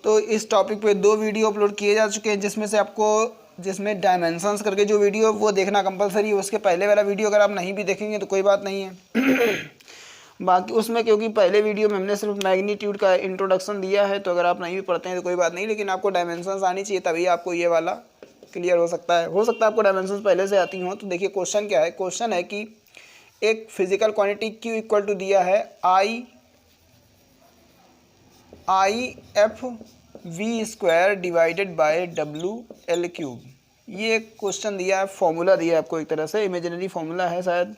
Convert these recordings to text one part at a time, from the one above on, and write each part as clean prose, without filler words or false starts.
तो इस टॉपिक पे 2 वीडियो अपलोड किए जा चुके हैं, जिसमें डायमेंशंस करके जो वीडियो वो देखना कंपलसरी है। उसके पहले वाला वीडियो अगर आप नहीं भी देखेंगे तो कोई बात नहीं है। बाकी उसमें क्योंकि पहले वीडियो में हमने सिर्फ मैग्नीट्यूड का इंट्रोडक्शन दिया है, तो अगर आप नहीं भी पढ़ते हैं तो कोई बात नहीं, लेकिन आपको डायमेंशंस आनी चाहिए, तभी आपको ये वाला क्लियर हो सकता है। आपको डायमेंशंस पहले से आती हों। तो देखिए क्वेश्चन क्या है। क्वेश्चन है कि एक physical quantity Q equal to दिया है I/F(V)² डिवाइडेड बाय WL3। ये एक क्वेश्चन दिया है, फॉर्मूला दिया है आपको, एक तरह से इमेजिनरी फॉर्मूला है, शायद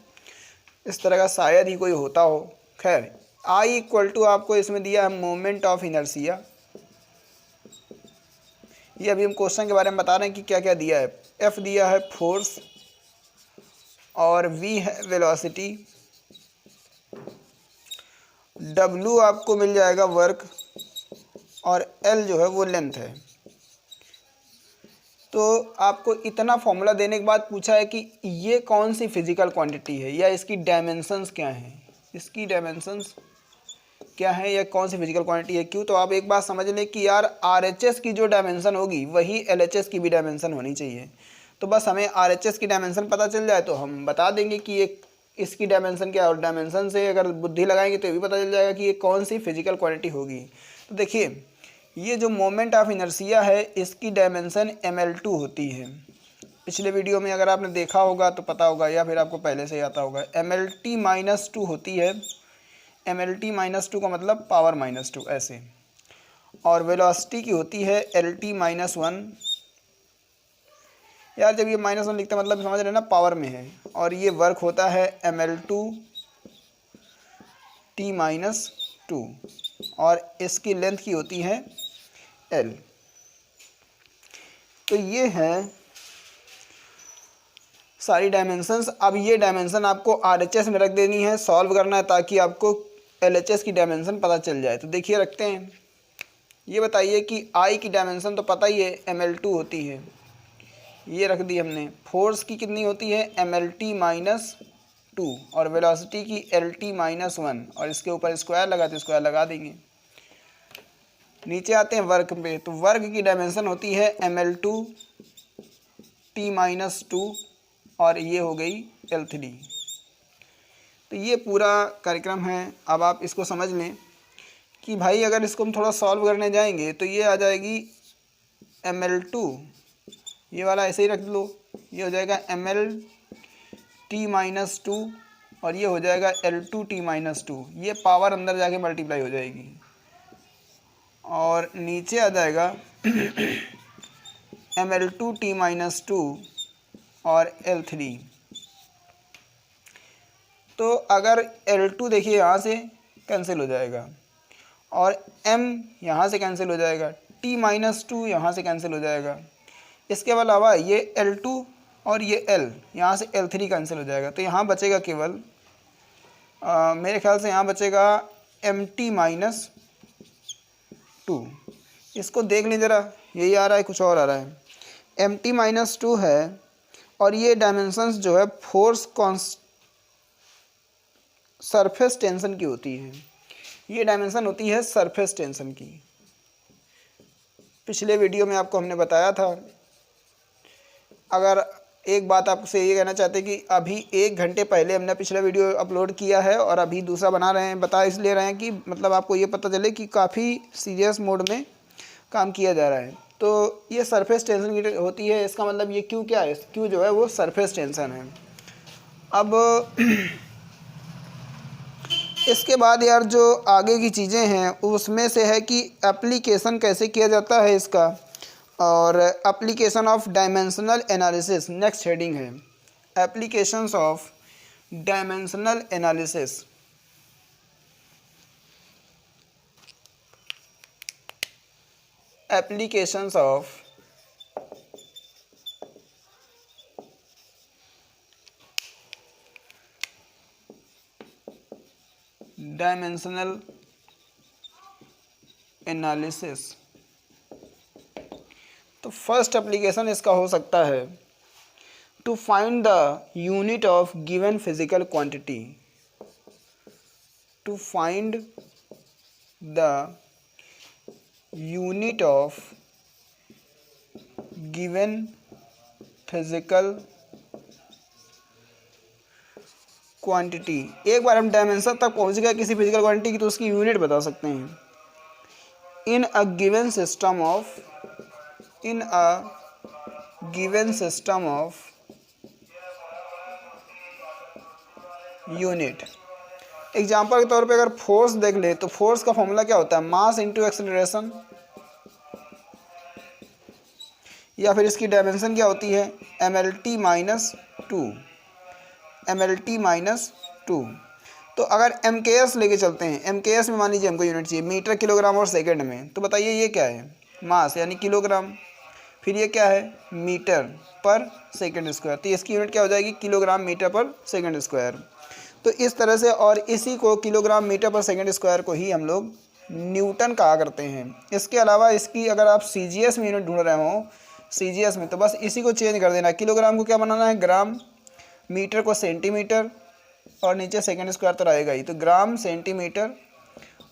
इस तरह का शायद ही कोई होता हो। खैर I इक्वल टू आपको इसमें दिया है मोमेंट ऑफ इनर्शिया। ये अभी हम क्वेश्चन के बारे में बता रहे हैं कि क्या क्या दिया है। F दिया है फोर्स, और V है वेलोसिटी, W आपको मिल जाएगा वर्क, और L जो है वो लेंथ है। तो आपको इतना फॉर्मूला देने के बाद पूछा है कि ये कौन सी फिजिकल क्वांटिटी है, या इसकी डायमेंशंस क्या हैं, इसकी डायमेंशंस क्या है, या कौन सी फिजिकल क्वांटिटी है Q। तो आप एक बात समझ लें कि यार RHS की जो डायमेंशन होगी वही LHS की भी डायमेंशन होनी चाहिए। तो बस हमें RHS की डायमेंशन पता चल जाए तो हम बता देंगे कि ये इसकी डायमेंशन क्या है, और डायमेंशन से अगर बुद्धि लगाएंगे तो ये भी पता चल जाएगा कि ये कौन सी फिजिकल क्वांटिटी होगी। तो देखिए ये जो मोमेंट ऑफ इनर्शिया है इसकी डायमेंशन ml2 होती है। पिछले वीडियो में अगर आपने देखा होगा तो पता होगा, या फिर आपको पहले से ही आता होगा। mlt-2 होती है, mlt-2 का मतलब पावर -2 ऐसे। और वेलोसिटी की होती है lt-1। यार जब ये -1 लिखते हैं मतलब समझ रहे हैं ना, पावर में है। और ये वर्क होता है ml2t-2, और इसकी लेंथ की होती है L। तो ये है सारी डायमेंशंस। अब ये डायमेंशन आपको RHS में रख देनी है, सॉल्व करना है, ताकि आपको LHS की डायमेंशन पता चल जाए। तो देखिए रखते हैं। ये बताइए कि I की डायमेंशन तो पता ही है ml2 होती है, ये रख दी हमने। फोर्स की कितनी होती है mlt-2, और वेलोसिटी की lt-1, और इसके ऊपर स्क्वायर लगा तो स्क्वायर लगा देंगे। नीचे आते हैं वर्क पे। तो वर्क की डायमेंशन होती है ml2t-2, और ये हो गई L3। तो ये पूरा कार्यक्रम है। अब आप इसको समझ लें कि भाई अगर इसको हम थोड़ा सॉल्व करने जाएंगे तो ये आ जाएगी ml2, ये वाला ऐसे ही रख लो, ये हो जाएगा mlt-2, और ये हो जाएगा L2t-2। ये पावर अंदर जाके मल्टीप्लाई हो जाएगी, और नीचे आ जाएगा ml2t-2 और L3। तो अगर L2 देखिए यहाँ से कैंसिल हो जाएगा, और M यहाँ से कैंसिल हो जाएगा, t-2 यहाँ से कैंसिल हो जाएगा। इसके अलावा ये L2 और ये L यहाँ से L3 कैंसिल हो जाएगा। तो यहाँ बचेगा केवल मेरे ख्याल से यहाँ बचेगा mt-2। इसको देख लें ज़रा, यही आ रहा है कुछ और आ रहा है। mt-2 है, और ये डायमेंशंस जो है फोर्स सरफेस टेंशन की होती है। ये डायमेंशन होती है सरफेस टेंशन की। पिछले वीडियो में आपको हमने बताया था। अगर एक बात आपसे ये कहना चाहते हैं कि अभी 1 घंटे पहले हमने पिछला वीडियो अपलोड किया है, और अभी दूसरा बना रहे हैं। बता इसलिए रहे हैं कि मतलब आपको ये पता चले कि काफ़ी सीरियस मोड में काम किया जा रहा है। तो ये सरफेस टेंशन की होती है। इसका मतलब ये Q क्या है, Q जो है वो सरफेस टेंशन है। अब इसके बाद यार जो आगे की चीज़ें हैं उसमें से है कि एप्लीकेशन कैसे किया जाता है इसका, और application of dimensional analysis next heading है। Applications of dimensional analysis. Applications of dimensional analysis. तो फर्स्ट एप्लीकेशन इसका हो सकता है to find the unit of given physical quantity, to find the unit of given physical quantity. एक बार हम dimension तक पहुंच गए किसी फिजिकल क्वांटिटी की तो उसकी यूनिट बता सकते हैं। In a given system of unit. Example के तौर पे अगर फोर्स देख ले तो फोर्स का फॉर्मूला क्या होता है, मास इंटू एक्सेलरेशन, या फिर इसकी डायमेंशन क्या होती है, mlt माइनस टू। तो अगर MKS लेके चलते हैं, MKS में मान लीजिए हमको यूनिट चाहिए मीटर किलोग्राम और सेकंड में, तो बताइए ये क्या है, मास यानी किलोग्राम, फिर ये क्या है, मीटर पर सेकंड स्क्वायर, तो इसकी यूनिट क्या हो जाएगी, किलोग्राम मीटर पर सेकंड स्क्वायर। तो इस तरह से, और इसी को किलोग्राम मीटर पर सेकंड स्क्वायर को ही हम लोग न्यूटन कहा करते हैं। इसके अलावा इसकी अगर आप CGS में यूनिट ढूंढ रहे हो, CGS में, तो बस इसी को चेंज कर देना, किलोग्राम को क्या बनाना है ग्राम, मीटर को सेंटीमीटर, और नीचे सेकंड स्क्वायर तो रहेगा ही, तो ग्राम सेंटीमीटर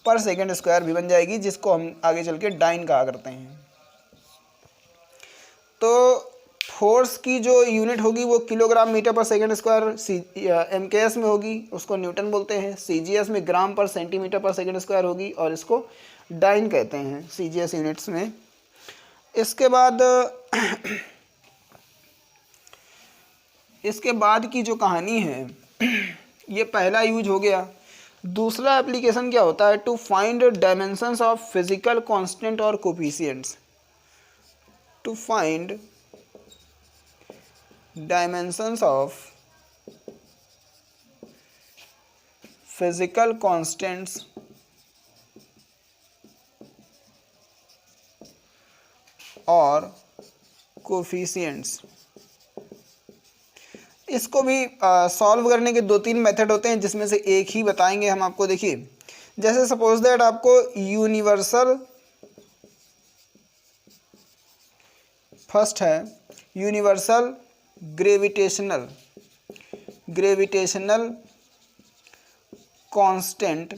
पर सेकंड स्क्वायर भी बन जाएगी, जिसको हम आगे चल के डाइन कहा करते हैं। तो फोर्स की जो यूनिट होगी वो किलोग्राम मीटर पर सेकंड स्क्वायर MKS में होगी, उसको न्यूटन बोलते हैं। CGS में ग्राम पर सेंटीमीटर पर सेकंड स्क्वायर होगी, और इसको डाइन कहते हैं CGS यूनिट्स में। इसके बाद की जो कहानी है, ये पहला यूज हो गया। दूसरा एप्लीकेशन क्या होता है, to find dimensions of physical constant और coefficients. To find dimensions of physical constants और कोफिशिएंट्स। इसको भी सॉल्व करने के 2-3 मेथड होते हैं, जिसमें से एक ही बताएंगे हम आपको। देखिए, जैसे सपोज दैट आपको फर्स्ट है यूनिवर्सल ग्रेविटेशनल कांस्टेंट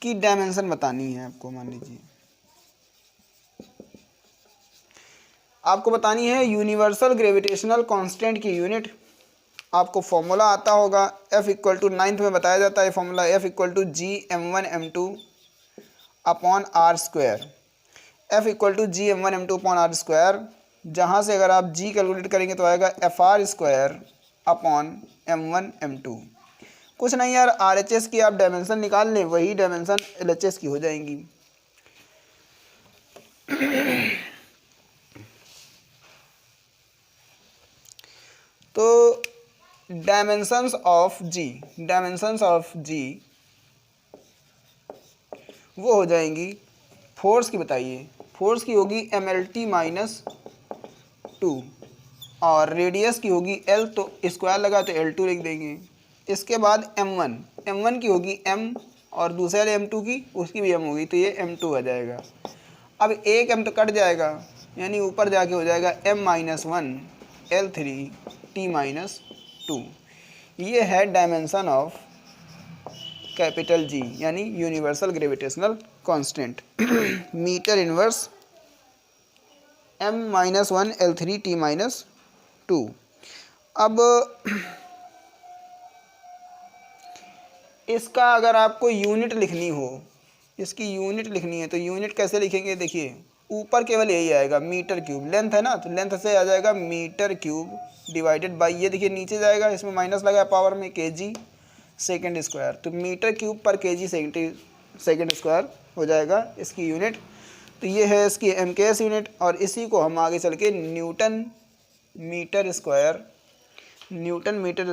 की डायमेंशन बतानी है आपको। मान लीजिए आपको बतानी है यूनिवर्सल ग्रेविटेशनल कांस्टेंट की यूनिट। आपको फॉर्मूला आता होगा, F इक्वल टू 9th में बताया जाता है formula, F equal to Gm1m2 upon R square. F equal to Gm1m2 upon R square, जहाँ से अगर आप G कैलकुलेट करेंगे तो आएगा FR स्क्वायर अपॉन M1m2। कुछ नहीं यार, RHS की आप डायमेंशन निकाल लें, वही डायमेंशन LHS की हो जाएंगी। तो डायमेंशंस ऑफ G वो हो जाएंगी, फोर्स की बताइए, फोर्स की होगी mlt माइनस 2, और रेडियस की होगी L, तो स्क्वायर लगा तो L2 लिख देंगे। इसके बाद M1 की होगी M, और दूसरे वाले M2 की, उसकी भी M होगी, तो ये M2 आ जाएगा। अब एक M तो कट जाएगा, यानी ऊपर जाके हो जाएगा M-1 L3 T-2। ये है डायमेंशन ऑफ कैपिटल G, यानी universal gravitational constant, metre inverse M-1 L3 T-2। अब इसका अगर आपको यूनिट लिखनी हो, इसकी यूनिट लिखनी है, तो यूनिट कैसे लिखेंगे, देखिए ऊपर केवल यही आएगा मीटर क्यूब, लेंथ है ना, तो लेंथ से आ जाएगा मीटर क्यूब डिवाइडेड बाई, ये देखिए नीचे जाएगा, इसमें माइनस लगा पावर में, kg सेकेंड स्क्वायर, तो मीटर क्यूब पर kg सेकेंड स्क्वायर हो जाएगा इसकी यूनिट। तो ये है इसकी MKS यूनिट, और इसी को हम आगे चल के न्यूटन मीटर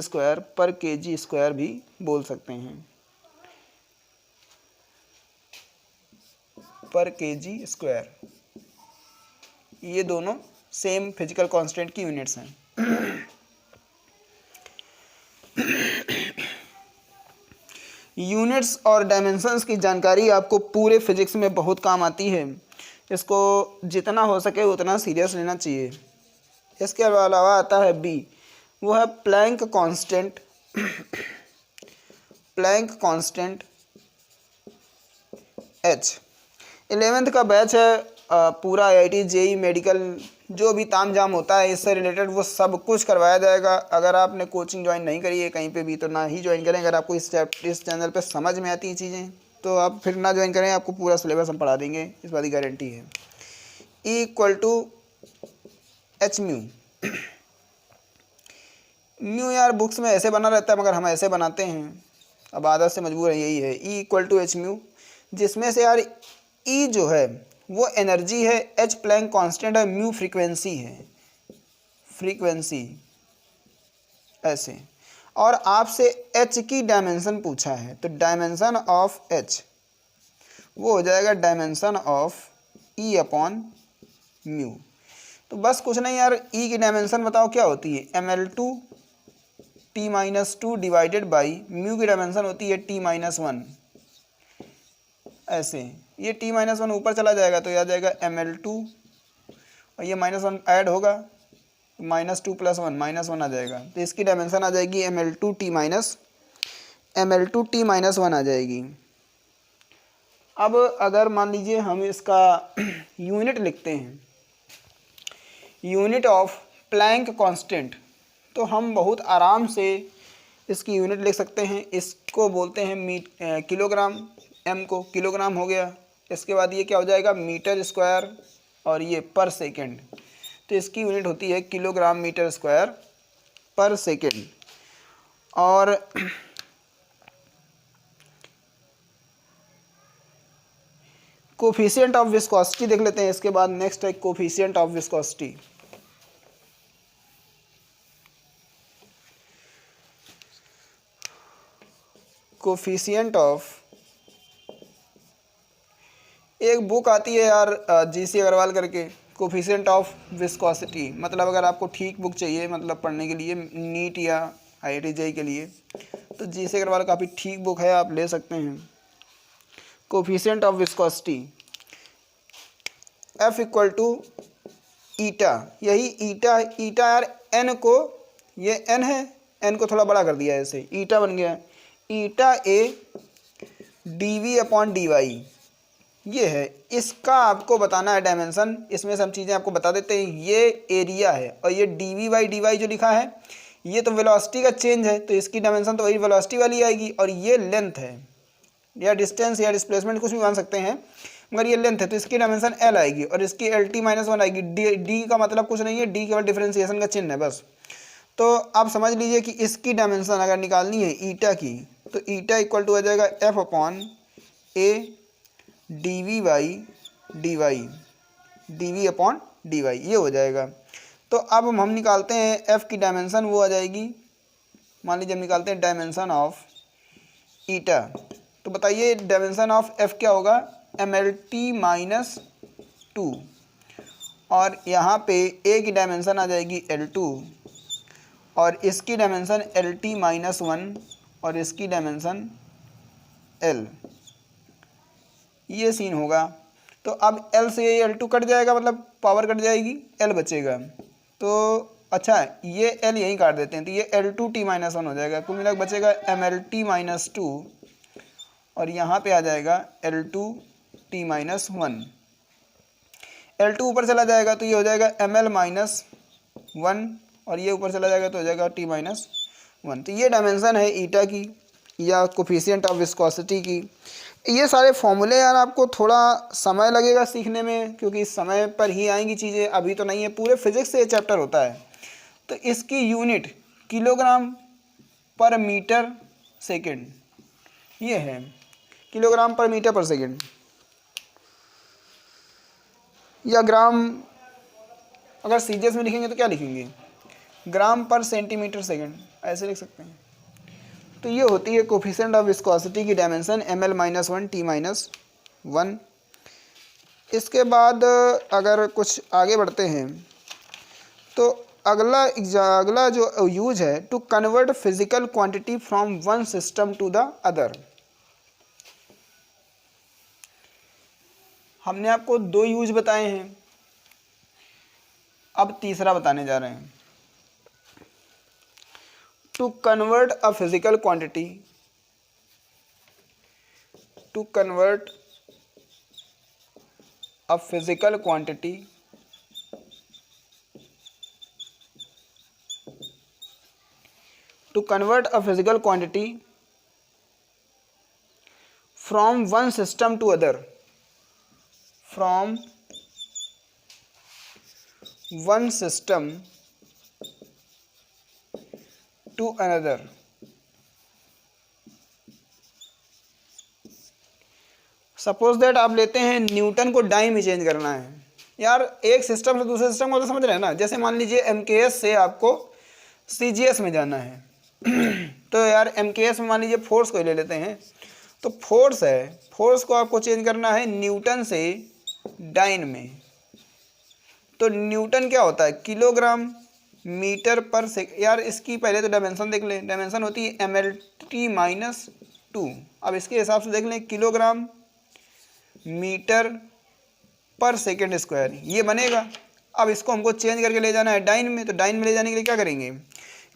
स्क्वायर पर kg स्क्वायर भी बोल सकते हैं, पर kg स्क्वायर। ये दोनों सेम फिजिकल कांस्टेंट की यूनिट्स हैं। यूनिट्स और डायमेंशंस की जानकारी आपको पूरे फिजिक्स में बहुत काम आती है, इसको जितना हो सके उतना सीरियस लेना चाहिए। इसके अलावा आता है B, वो है प्लैंक कांस्टेंट H। 11th का बैच है, पूरा IIT JEE मेडिकल जो भी तामझाम होता है इससे रिलेटेड वो सब कुछ करवाया जाएगा। अगर आपने कोचिंग ज्वाइन नहीं करी है कहीं पे भी तो ना ही ज्वाइन करें। अगर आपको इस चैनल पे समझ में आती हैं चीज़ें तो आप फिर ना ज्वाइन करें, आपको पूरा सिलेबस हम पढ़ा देंगे, इस बात की गारंटी है। E = h mu. म्यू यार बुक्स में ऐसे बना रहता है मगर हम ऐसे बनाते हैं, अब आदत से मजबूर है, यही है। E = h म्यू, जिसमें से यार E जो है वो एनर्जी है, H प्लैंक कांस्टेंट है, म्यू फ्रीक्वेंसी है, फ्रीक्वेंसी ऐसे। और आपसे H की डायमेंशन पूछा है तो डायमेंशन ऑफ H वो हो जाएगा डायमेंशन ऑफ E/म्यू। तो बस कुछ नहीं यार, E की डायमेंशन बताओ क्या होती है, ml2T-2 डिवाइडेड बाई म्यू की डायमेंशन होती है T-1 ऐसे। ये T-1 ऊपर चला जाएगा तो यह आ जाएगा ml2 और ये -1 ऐड होगा -2 + 1 -1 आ जाएगा। तो इसकी डायमेंशन आ जाएगी ml2T-1 आ जाएगी। अब अगर मान लीजिए हम इसका यूनिट लिखते हैं, यूनिट ऑफ प्लैंक कांस्टेंट, तो हम बहुत आराम से इसकी यूनिट लिख सकते हैं। इसको बोलते हैं किलोग्राम, m को किलोग्राम हो गया। इसके बाद ये क्या हो जाएगा मीटर स्क्वायर और ये पर सेकेंड, तो इसकी यूनिट होती है किलोग्राम मीटर स्क्वायर पर सेकेंड। और कोफिशिएंट ऑफ विस्कोसिटी देख लेते हैं। इसके बाद नेक्स्ट है coefficient of viscosity. Coefficient of, एक बुक आती है यार GC अग्रवाल करके, कोफिशिएंट ऑफ विस्कोसिटी, मतलब अगर आपको ठीक बुक चाहिए मतलब पढ़ने के लिए नीट या IIT JEE के लिए तो GC अग्रवाल काफ़ी ठीक बुक है, आप ले सकते हैं। कोफिशिएंट ऑफ विस्कोसिटी F = ईटा, यही ईटा यार n को, ये n है, n को थोड़ा बड़ा कर दिया है ऐसे, ईटा बन गया। ईटा A dV/dy ये है, इसका आपको बताना है डायमेंशन। इसमें सब चीज़ें आपको बता देते हैं। ये एरिया है और ये dV/dy जो लिखा है ये तो वेलोसिटी का चेंज है, तो इसकी डायमेंशन तो वही वेलोसिटी वाली आएगी। और ये लेंथ है या डिस्टेंस या डिस्प्लेसमेंट कुछ भी मान सकते हैं, मगर ये लेंथ है तो इसकी डायमेंशन L आएगी और इसकी LT-1 आएगी। D का मतलब कुछ नहीं है, D केवल डिफरेंशिएशन का चिन्ह है बस। तो आप समझ लीजिए कि इसकी डायमेंशन अगर निकालनी है ईटा की तो ईटा = हो जाएगा F/A dV/dy ये हो जाएगा। तो अब हम निकालते हैं F की डायमेंशन, वो आ जाएगी, मान लीजिए हम निकालते हैं डायमेंशन ऑफ ईटा, तो बताइए डायमेंशन ऑफ F क्या होगा, mLT-2 और यहाँ पे A की डायमेंशन आ जाएगी L2 और इसकी डायमेंशन LT-1 और इसकी डायमेंशन L, ये सीन होगा। तो अब L से ये L2 कट जाएगा, मतलब पावर कट जाएगी, L बचेगा। तो अच्छा ये L यहीं काट देते हैं तो ये L2T-1 हो जाएगा, कुल मिलाकर बचेगा mLT-2 और यहाँ पे आ जाएगा L2T-1। L2 ऊपर चला जाएगा तो ये हो जाएगा ml-1 और ये ऊपर चला जाएगा तो हो जाएगा T-1। तो ये डायमेंशन है ईटा की या कोफिशिएंट ऑफ विस्कोसिटी की। ये सारे फॉर्मूले यार आपको थोड़ा समय लगेगा सीखने में, क्योंकि इस समय पर ही आएंगी चीज़ें, अभी तो नहीं है। पूरे फिजिक्स से ये चैप्टर होता है। तो इसकी यूनिट किलोग्राम पर मीटर सेकेंड ये है, किलोग्राम पर मीटर पर सेकेंड, या ग्राम, अगर सीरियस में लिखेंगे तो क्या लिखेंगे, ग्राम पर सेंटीमीटर सेकेंड ऐसे लिख सकते हैं। तो ये होती है कोफिशिएंट ऑफ विस्कोसिटी की डायमेंशन ml-1 T-1। इसके बाद अगर कुछ आगे बढ़ते हैं तो अगला जो यूज है, to convert physical quantity from one system to the other. हमने आपको 2 यूज बताए हैं, अब तीसरा बताने जा रहे हैं। To convert a physical quantity, to convert a physical quantity to convert a physical quantity from one system to other, from one system to another. Suppose that आप लेते हैं न्यूटन को डाइन में चेंज करना है। यार एक सिस्टम से दूसरे सिस्टम को तो समझ रहे हैं ना। जैसे मान लीजिए एमकेएस से आपको सीजीएस में जाना है तो यार एमकेएस में मान लीजिए फोर्स को ले लेते हैं, तो फोर्स है, फोर्स को आपको चेंज करना है न्यूटन से डाइन में। तो न्यूटन क्या होता है, किलोग्राम मीटर पर सेकंड। यार इसकी पहले तो डायमेंशन देख लें, डायमेंशन होती है mlt-2। अब इसके हिसाब से देख लें किलोग्राम मीटर पर सेकंड स्क्वायर, ये बनेगा। अब इसको हमको चेंज करके ले जाना है डाइन में, तो डाइन में ले जाने के लिए क्या करेंगे,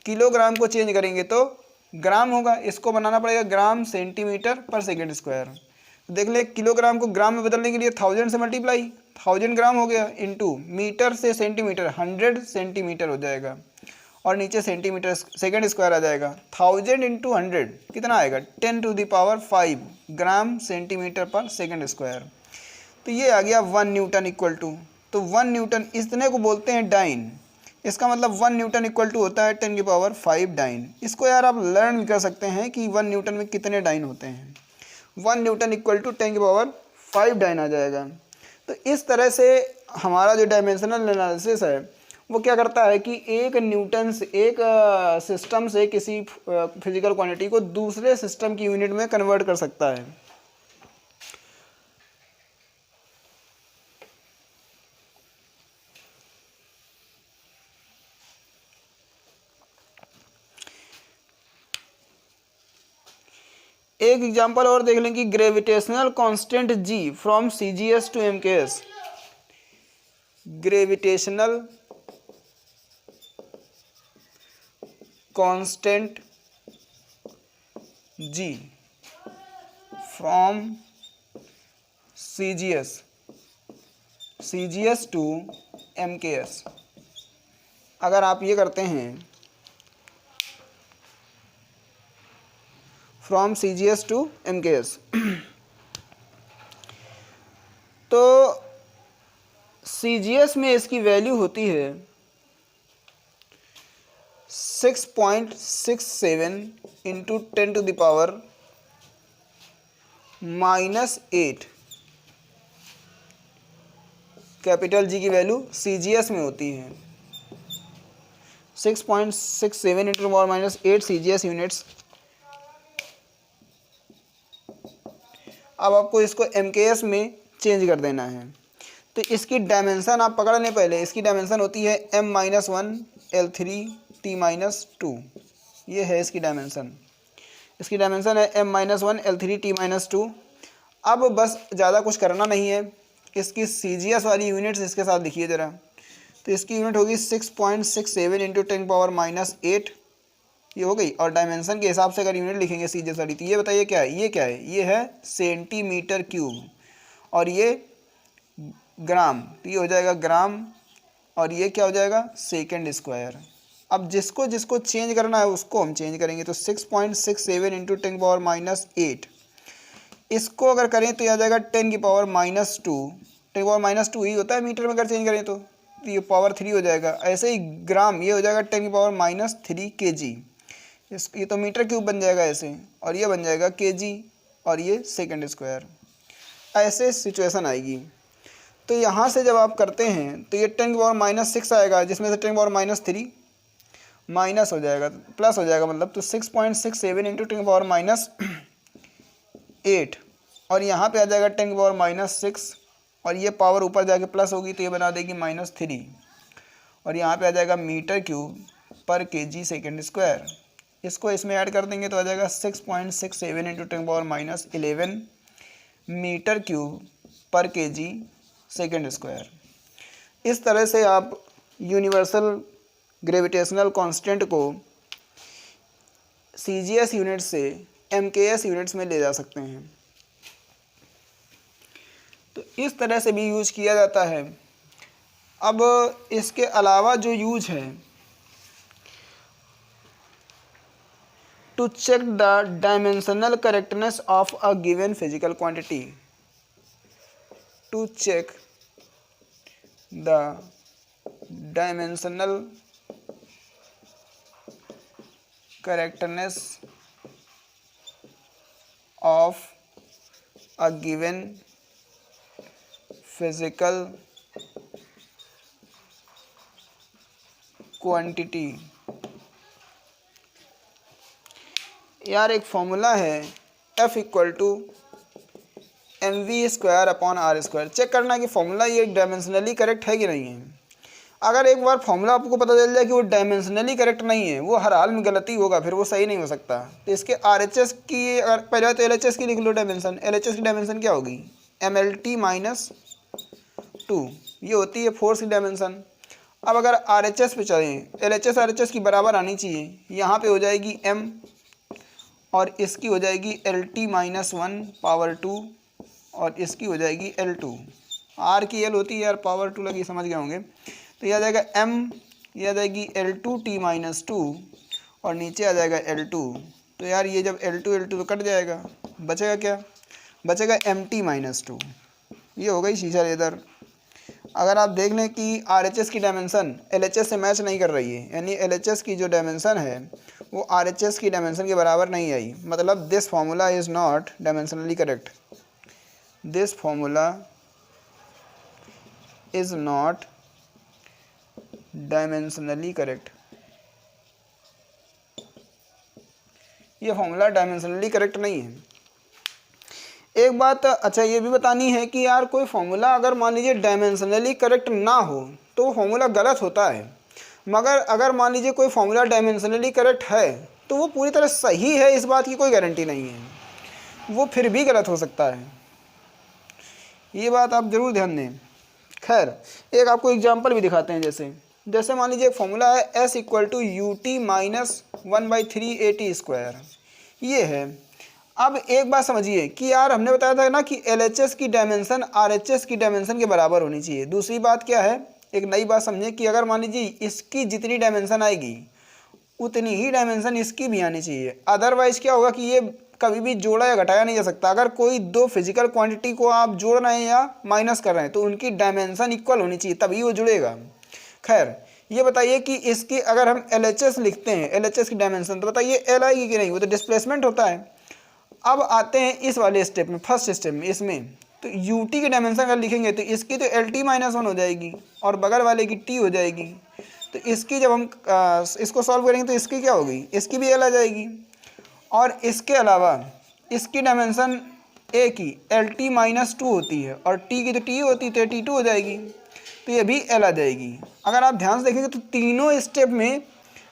किलोग्राम को चेंज करेंगे तो ग्राम होगा, इसको बनाना पड़ेगा ग्राम सेंटीमीटर पर सेकंड स्क्वायर। तो देख ले किलोग्राम को ग्राम में बदलने के लिए 1000 से मल्टीप्लाई, 1000 ग्राम हो गया, इंटू मीटर से सेंटीमीटर 100 सेंटीमीटर हो जाएगा, और नीचे सेंटीमीटर सेकंड स्क्वायर आ जाएगा। 1000 इंटू 100 कितना आएगा, 10⁵ ग्राम सेंटीमीटर पर सेकंड स्क्वायर। तो ये आ गया 1 न्यूटन इक्वल टू, तो 1 न्यूटन इतने को बोलते हैं डाइन। इसका मतलब 1 न्यूटन इक्वल टू होता है 10⁵ डाइन। इसको यार आप लर्न कर सकते हैं कि 1 न्यूटन में कितने डाइन होते हैं। 1 न्यूटन इक्वल टू 10⁵ डाइन आ जाएगा। तो इस तरह से हमारा जो डायमेंशनल एनालिसिस है वो क्या करता है कि एक न्यूटन से, एक सिस्टम से किसी फिजिकल क्वांटिटी को दूसरे सिस्टम की यूनिट में कन्वर्ट कर सकता है। एक एग्जांपल और देख लें कि gravitational constant G from CGS to MKS. Gravitational constant G from CGS to MKS. अगर आप ये करते हैं फ्रॉम सीजीएस टू एमकेएस तो सीजीएस में इसकी वैल्यू होती है 6.67 इंटू 10⁻⁻8। कैपिटल जी की वैल्यू सीजीएस में होती है 6.67 इंटू 10⁻⁸ सीजीएस यूनिट्स। अब आपको इसको एमकेएस में चेंज कर देना है। तो इसकी डायमेंशन आप पकड़ लें पहले। इसकी डायमेंशन होती है m-1 L3T-2। ये है इसकी डायमेंशन। इसकी डायमेंशन है m-1 L3T-2। अब बस ज़्यादा कुछ करना नहीं है। इसकी सीजीएस वाली यूनिट्स इसके साथ लिखिए ज़रा। तो इसकी यूनिट होगी 6.67 इंटू 10⁻⁸ ये हो गई। और डायमेंशन के हिसाब से अगर यूनिट लिखेंगे सीजीएस वाली, तो ये बताइए क्या है, ये क्या है, ये है सेंटीमीटर क्यूब, और ये ग्राम, तो ये हो जाएगा ग्राम, और ये क्या हो जाएगा सेकंड स्क्वायर। अब जिसको जिसको चेंज करना है उसको हम चेंज करेंगे। तो 6.67 इंटू 10⁻⁸ इसको अगर करें तो यह आ जाएगा 10⁻⁻2। 10⁻2 ही होता है मीटर में अगर चेंज करें तो ये पावर 3 हो जाएगा। ऐसे ही ग्राम, ये हो जाएगा 10⁻³ kg। ये तो मीटर क्यूब बन जाएगा ऐसे, और ये बन जाएगा kg, और ये सेकंड स्क्वायर। ऐसे सिचुएशन आएगी। तो यहाँ से जब आप करते हैं तो ये 10⁻⁻6 आएगा, जिसमें से 10⁻³ माइनस हो जाएगा, प्लस हो जाएगा मतलब। तो 6.67 इंटू 10⁻⁸, और यहाँ पे आ जाएगा 10⁻⁻6, और ये पावर ऊपर जाके प्लस होगी तो ये बना देगी -3, और यहाँ पे आ जाएगा मीटर क्यूब पर kg सेकंड स्क्वायर। इसको इसमें ऐड कर देंगे तो आ जाएगा 6.67 इंटू 10⁻11 मीटर क्यूब पर kg सेकंड स्क्वायर। इस तरह से आप यूनिवर्सल ग्रेविटेशनल कांस्टेंट को सीजीएस यूनिट से एमकेएस यूनिट्स में ले जा सकते हैं। तो तो इस तरह से भी यूज किया जाता है। अब इसके अलावा जो यूज है, to check the dimensional correctness of a given physical quantity, to check the dimensional correctness of a given physical quantity. यार एक फॉर्मूला है F equal to mv²/r²। Check करना कि फॉर्मूला ये डायमेंशनली करेक्ट है कि नहीं है। अगर एक बार फॉर्मूला आपको पता चल जाए कि वो डायमेंशनली करेक्ट नहीं है, वो हर हाल में गलती होगा, फिर वो सही नहीं हो सकता। तो इसके RHS की, अगर पहले तो LHS की लिख लो डायमेंशन। LHS की डायमेंशन क्या होगी? MLT-2, ये होती है फोर्स की डायमेंशन। अब अगर RHS पे चलें, LHS RHS की बराबर आनी चाहिए। यहाँ पे हो जाएगी m और इसकी हो जाएगी LT-1/2 और इसकी हो जाएगी L2। R की L होती है यार, पावर 2 लगी, समझ गए होंगे। तो यह आ जाएगा m, यह आ जाएगी L2T-2 और नीचे आ जाएगा L2। तो यार ये जब L2 तो कट जाएगा, बचेगा क्या? बचेगा MT-2। ये हो गई शीशा लेदर। अगर आप देख लें कि RHS की डायमेंशन LHS से मैच नहीं कर रही है, यानी LHS की जो डायमेंशन है वो RHS की डायमेंशन के बराबर नहीं आई, मतलब this formula is not dimensionally correct. This formula is not dimensionally correct. ये फार्मूला डायमेंशनली करेक्ट नहीं है। एक बात अच्छा ये भी बतानी है कि यार कोई फार्मूला अगर मान लीजिए डायमेंशनली करेक्ट ना हो तो वो फार्मूला गलत होता है, मगर अगर मान लीजिए कोई फार्मूला डायमेंशनली करेक्ट है तो वो पूरी तरह सही है, इस बात की कोई गारंटी नहीं है, वो फिर भी गलत हो सकता है। ये बात आप ज़रूर ध्यान दें। खैर एक आपको एग्जांपल भी दिखाते हैं। जैसे मान लीजिए फार्मूला है S इक्वल टू ut-1/3at²। ये है। अब एक बात समझिए कि यार हमने बताया था ना कि LHS की डायमेंशन RHS की डायमेंशन के बराबर होनी चाहिए। दूसरी बात क्या है, एक नई बात समझिए कि अगर मान लीजिए इसकी जितनी डायमेंशन आएगी उतनी ही डायमेंशन इसकी भी आनी चाहिए। अदरवाइज क्या होगा कि ये कभी भी जोड़ा या घटाया नहीं जा सकता। अगर कोई दो फिजिकल क्वांटिटी को आप जोड़ रहे हैं या माइनस कर रहे हैं तो उनकी डायमेंशन इक्वल होनी चाहिए, तभी वो जुड़ेगा। खैर ये बताइए कि इसकी अगर हम LHS लिखते हैं, LHS की डायमेंशन, तो बताइए L आएगी कि नहीं? वो तो डिस्प्लेसमेंट होता है। अब आते हैं इस वाले स्टेप में, फर्स्ट स्टेप में, इसमें तो UT की डायमेंशन अगर लिखेंगे तो इसकी तो LT-1 हो जाएगी और बगल वाले की T हो जाएगी। तो इसकी जब हम इसको सॉल्व करेंगे तो इसकी क्या होगी? इसकी भी L आ जाएगी। और इसके अलावा इसकी डायमेंशन A की LT-2 होती है और T की तो T होती है, तो T2 हो जाएगी, तो ये भी L आ जाएगी। अगर आप ध्यान से देखेंगे तो तीनों स्टेप में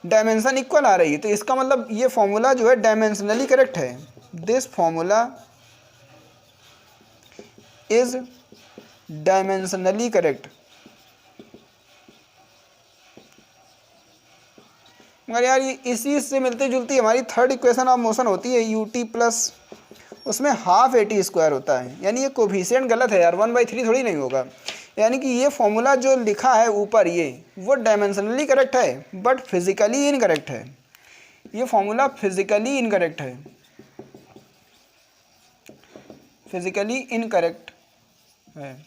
डायमेंशन इक्वल आ रही है, तो इसका मतलब ये फॉर्मूला जो है डायमेंशनली करेक्ट है। This formula is dimensionally correct. मगर यार ये इसी से मिलती जुलती हमारी थर्ड इक्वेशन ऑफ मोशन होती है UT प्लस, उसमें हाफ AT² होता है, यानी ये कोफिशिएंट गलत है यार, 1/3 थोड़ी नहीं होगा। यानी कि ये फॉर्मूला जो लिखा है ऊपर ये वो डायमेंशनली करेक्ट है बट फिजिकली इनकरेक्ट है। ये फॉर्मूला फिजिकली इनकरेक्ट है, फिजिकली इनकरेक्ट है।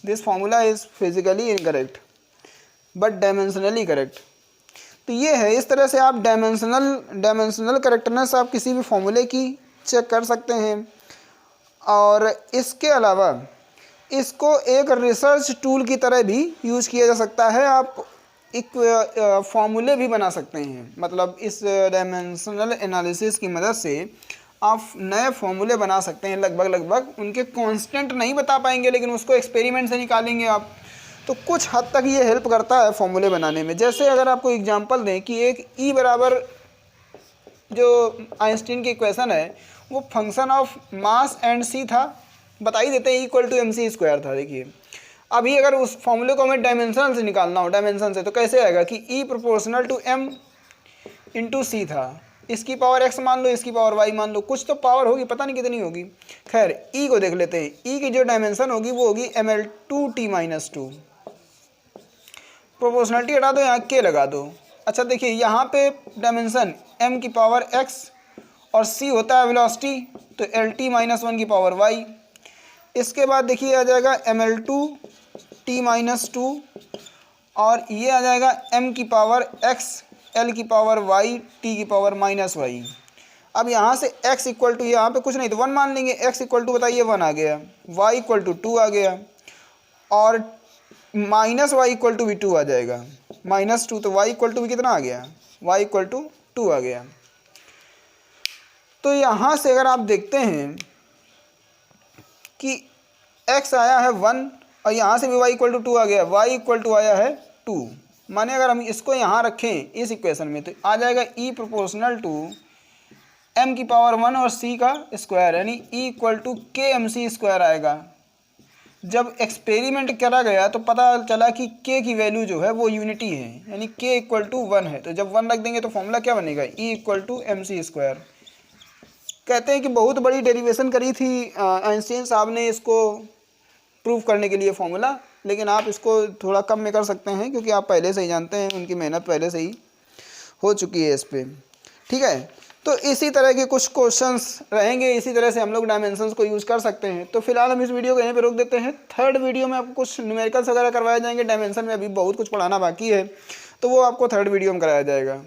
This formula is physically incorrect but dimensionally correct. तो ये है, इस तरह से आप डायमेंशनल करेक्टनेस आप किसी भी फॉर्मूले की चेक कर सकते हैं। और इसके अलावा इसको एक रिसर्च टूल की तरह भी यूज़ किया जा सकता है। आप एक फॉर्मूले भी बना सकते हैं, मतलब इस डायमेंशनल एनालिसिस की मदद से आप नए फॉर्मूले बना सकते हैं। लगभग उनके कांस्टेंट नहीं बता पाएंगे लेकिन उसको एक्सपेरिमेंट से निकालेंगे आप, तो कुछ हद तक ये हेल्प करता है फॉर्मूले बनाने में। जैसे अगर आपको एग्जांपल दें कि एक E बराबर जो आइंस्टीन की इक्वेशन है वो function of mass and C था, बता ही देते हैं इक्वल टू mc² था। देखिए अभी अगर उस फॉर्मूले को हमें डायमेंशन से निकालना हो, डायमेंशन से, तो कैसे आएगा कि E proportional to m into C था। इसकी पावर x मान लो, इसकी पावर y मान लो, कुछ तो पावर होगी, पता नहीं कितनी होगी। खैर e को देख लेते हैं, e की जो डायमेंशन होगी वो होगी ml2t-2। प्रोपोर्शनलिटी हटा दो, यहाँ k लगा दो। अच्छा देखिए यहाँ पे डायमेंशन m की पावर x और c होता है वेलोसिटी, तो lt-1 की पावर y। इसके बाद देखिए आ जाएगा ml2t-2 और ये आ जाएगा m की पावर x, l की पावर y, t की पावर -y। अब यहाँ से x इक्वल टू, यहाँ पे कुछ नहीं तो 1 मान लेंगे, x इक्वल टू बताइए 1 आ गया, y इक्वल टू 2 आ गया और -y इक्वल टू भी 2 आ जाएगा, -2, तो y इक्वल टू भी कितना आ गया, y इक्वल टू 2 आ गया। तो यहाँ से अगर आप देखते हैं कि x आया है 1 और यहाँ से भी y इक्वल टू 2 आ गया, y इक्वल टू आया है 2। माने अगर हम इसको यहाँ रखें इस इक्वेशन में तो आ जाएगा e प्रोपोर्शनल टू m की पावर 1 और c का स्क्वायर, यानी e इक्वल टू के एम सी स्क्वायर आएगा। जब एक्सपेरिमेंट करा गया तो पता चला कि k की वैल्यू जो है वो यूनिटी है, यानी k इक्वल टू 1 है। तो जब 1 रख देंगे तो फॉर्मूला क्या बनेगा, e equal to M C square. कहते हैं कि बहुत बड़ी डेरिवेशन करी थी आइंस्टीन साहब ने इसको प्रूव करने के लिए फॉर्मूला, लेकिन आप इसको थोड़ा कम में कर सकते हैं क्योंकि आप पहले से ही जानते हैं, उनकी मेहनत पहले से ही हो चुकी है इस पर। ठीक है, तो इसी तरह के कुछ क्वेश्चंस रहेंगे, इसी तरह से हम लोग डायमेंशंस को यूज़ कर सकते हैं। तो फिलहाल हम इस वीडियो को यहीं पे रोक देते हैं। थर्ड वीडियो में आपको कुछ न्यूमेरिकल्स वगैरह करवाए जाएंगे, डायमेंशन में अभी बहुत कुछ पढ़ाना बाकी है, तो वो आपको थर्ड वीडियो में कराया जाएगा।